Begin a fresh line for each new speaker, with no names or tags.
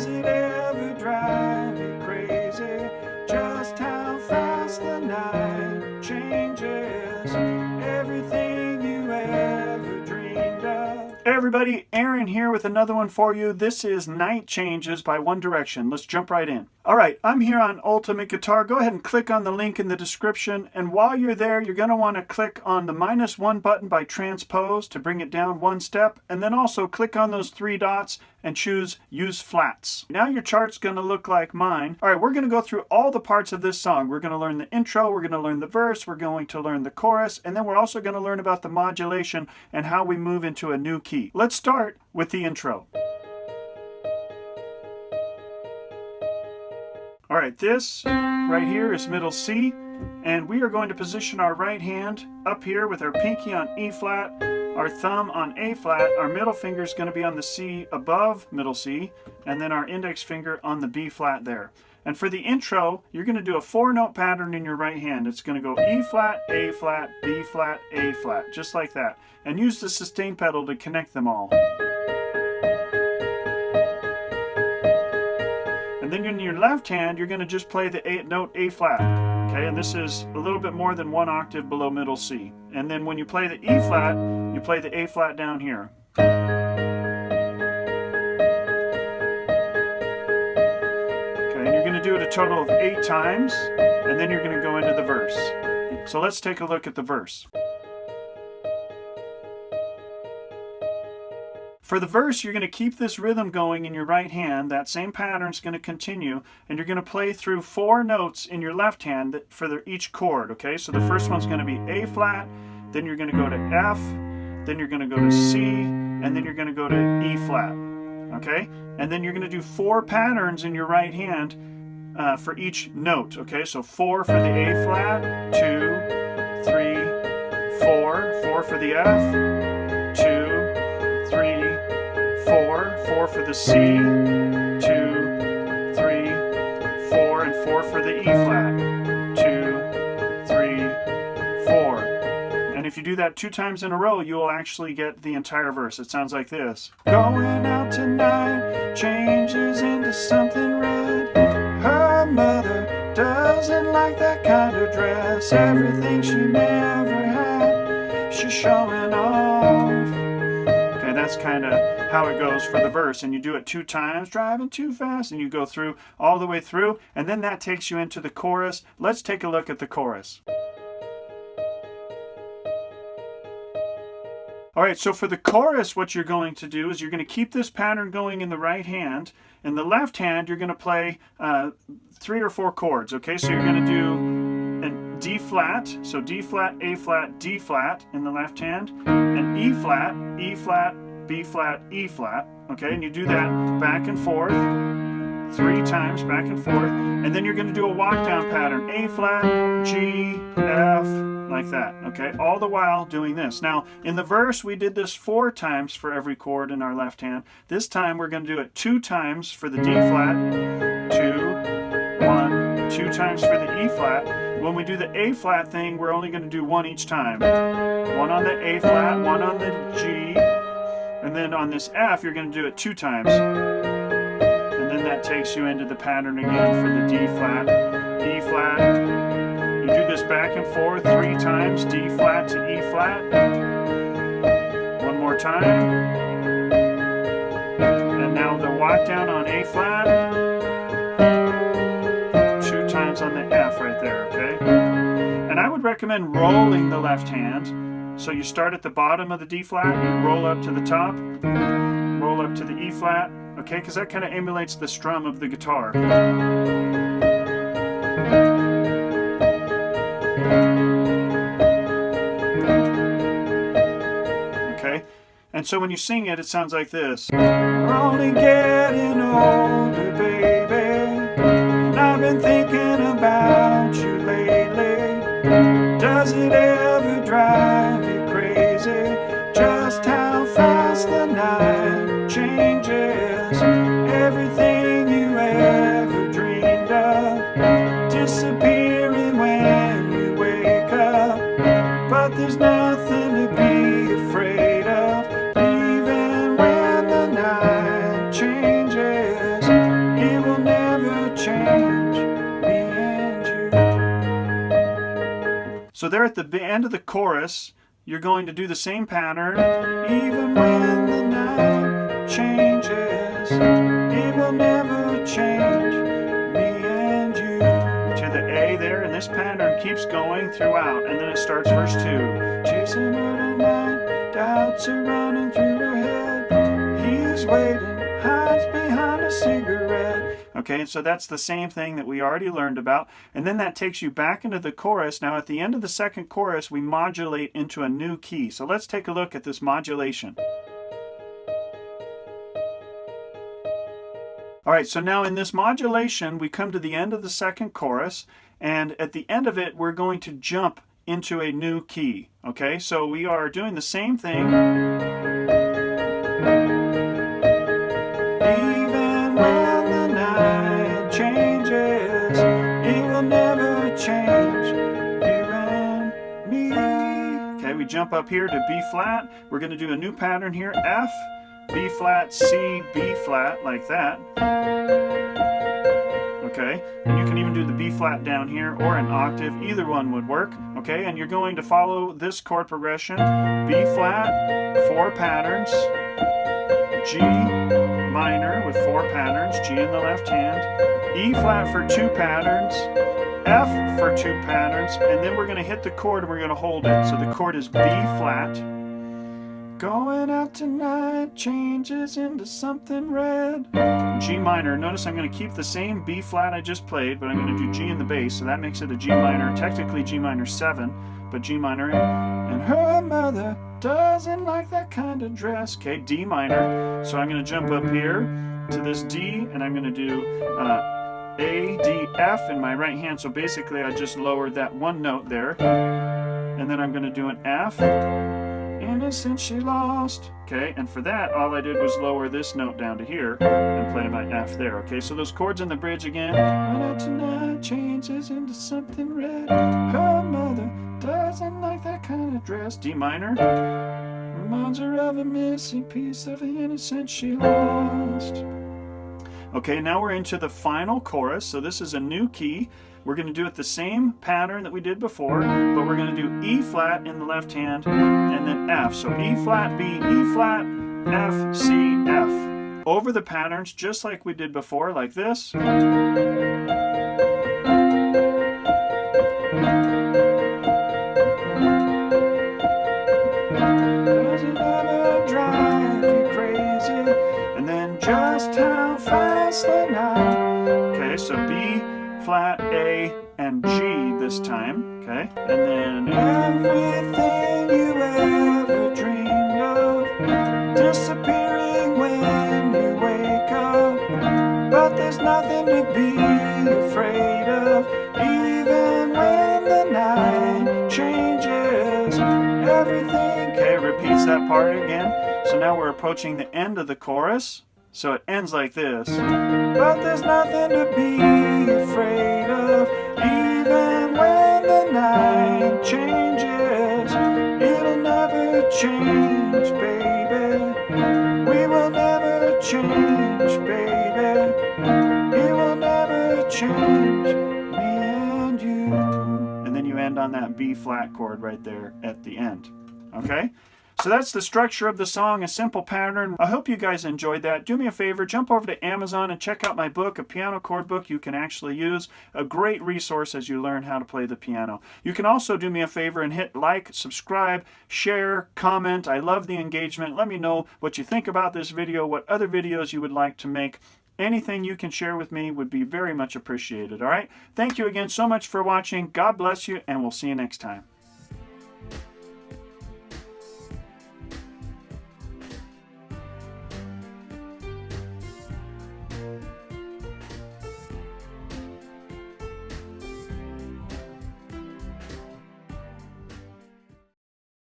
Does it ever drive you crazy? Just how fast the night changes everything you ever dreamed of. Hey everybody, Aaron here with another one for you. This is Night Changes by One Direction. Let's jump right in. Alright, I'm here on Ultimate Guitar. Go ahead and click on the link in the description, and while you're there, you're going to want to click on the -1 button by transpose to bring it down one step, and then also click on those three dots and choose Use Flats. Now your chart's going to look like mine. Alright, we're going to go through all the parts of this song. We're going to learn the intro, we're going to learn the verse, we're going to learn the chorus, and then we're also going to learn about the modulation and how we move into a new key. Let's start with the intro. Alright, this right here is middle C, and we are going to position our right hand up here with our pinky on E flat, our thumb on A flat, our middle finger is going to be on the C above middle C, and then our index finger on the B flat there. And for the intro, you're going to do a 4-note pattern in your right hand. It's going to go E flat, A flat, B flat, A flat, just like that. And use the sustain pedal to connect them all. And then in your left hand, you're going to just play the note A flat. Okay, and this is a little bit more than 1 octave below middle C. And then when you play the E flat, you play the A flat down here. Okay, and you're going to do it a total of 8 times, and then you're going to go into the verse. So let's take a look at the verse. For the verse, you're going to keep this rhythm going in your right hand. That same pattern is going to continue, and you're going to play through 4 notes in your left hand for each chord. Okay, so the first one's going to be A flat, then you're going to go to F, then you're going to go to C, and then you're going to go to E flat. Okay, and then you're going to do 4 patterns in your right hand for each note. Okay, so 4 for the A flat, 2, 3, 4, 4 for the F, 2, 3, 4, 4 for the C, 2, 3, 4, and 4 for the E flat, 2, 3, 4. And if you do that 2 times in a row, you will actually get the entire verse. It sounds like this. Going out tonight changes into something red. Her mother doesn't like that kind of dress. Everything she never had, she's showing off. That's kind of how it goes for the verse, and you do it 2 times, driving too fast, and you go through all the way through, and then that takes you into the chorus. Let's take a look at the chorus. Alright, so for the chorus, what you're going to do is you're going to keep this pattern going in the right hand. In the left hand, you're going to play 3 or 4 chords, okay? So you're going to do an D flat, so D flat, A flat, D flat in the left hand, and E flat, B flat, E flat, okay? And you do that back and forth 3 times, back and forth, and then you're going to do a walk down pattern, A flat, G, F, like that, okay? All the while doing this. Now, in the verse, we did this 4 times for every chord in our left hand. This time, we're going to do it 2 times for the D flat, 2, 1, 2 times for the E flat. When we do the A flat thing, we're only going to do 1 each time. 1 on the A flat, 1 on the G, and then on this F, you're going to do it 2 times. And then that takes you into the pattern again for the D flat, E flat. You do this back and forth 3 times, D flat to E flat. 1 more time. And now the walk down on A flat. 2 times on the F right there, okay? And I would recommend rolling the left hand. So you start at the bottom of the D flat, you roll up to the top, roll up to the E flat, okay? Because that kind of emulates the strum of the guitar. Okay? And so when you sing it, it sounds like this. We're only getting older, baby. I've been thinking about you lately. Does it ever drive you crazy? Just how fast the night changes everything you ever dreamed of, disappearing when you wake up. But there's nothing to be afraid of, even when the night changes So there at the end of the chorus, you're going to do the same pattern. Even when the night changes, it will never change me and you. To the A there, and this pattern keeps going throughout, and then it starts verse 2. Chasing her tonight, doubts are running through her head. He's waiting, hides behind a cigarette. Okay, so that's the same thing that we already learned about. And then that takes you back into the chorus. Now at the end of the second chorus, we modulate into a new key. So let's take a look at this modulation. All right, so now in this modulation, we come to the end of the second chorus. And at the end of it, we're going to jump into a new key. Okay, so we are doing the same thing. Even when the night changes, it will never change you and me. Okay, we jump up here to B flat. We're going to do a new pattern here. F, B flat, C, B flat, like that. Okay, and you can even do the B flat down here or an octave. Either one would work. Okay, and you're going to follow this chord progression. B flat, 4 patterns. G minor with 4 patterns, G in the left hand, E flat for 2 patterns, F for 2 patterns, and then we're going to hit the chord and we're going to hold it. So the chord is B flat. Going out tonight changes into something red. G minor. Notice I'm going to keep the same B flat I just played, but I'm going to do G in the bass, so that makes it a G minor, technically G minor 7, but G minor. And her mother doesn't like that kind of dress. Okay, D minor. So I'm going to jump up here to this D, and I'm going to do A, D, F in my right hand. So basically I just lowered that one note there. And then I'm going to do an F. Innocent she lost. Okay, and for that, all I did was lower this note down to here and play my F there. Okay, so those chords in the bridge again. Right out tonight changes into something red. Her mother doesn't like that kind of dress. D minor. Reminds her of a missing piece of the innocent she lost. Okay, now we're into the final chorus. So this is a new key. We're going to do it the same pattern that we did before, but we're going to do E flat in the left hand and then F. So E flat, B, E flat, F, C, F. Over the patterns, just like we did before, like this. Does it ever drive you crazy? And then just how fast the night. Okay, so B flat, A, and G this time, okay? And then everything you ever dreamed of disappearing when you wake up. But there's nothing to be afraid of, even when the night changes. Everything, okay, repeats that part again. So now we're approaching the end of the chorus. So it ends like this. But there's nothing to be afraid of, even when the night changes. It'll never change, baby. We will never change, baby. It will never change, me and you. And then you end on that B flat chord right there at the end. Okay? So that's the structure of the song, a simple pattern. I hope you guys enjoyed that. Do me a favor, jump over to Amazon and check out my book, a piano chord book you can actually use. A great resource as you learn how to play the piano. You can also do me a favor and hit like, subscribe, share, comment. I love the engagement. Let me know what you think about this video, what other videos you would like to make. Anything you can share with me would be very much appreciated, all right? Thank you again so much for watching. God bless you, and we'll see you next time.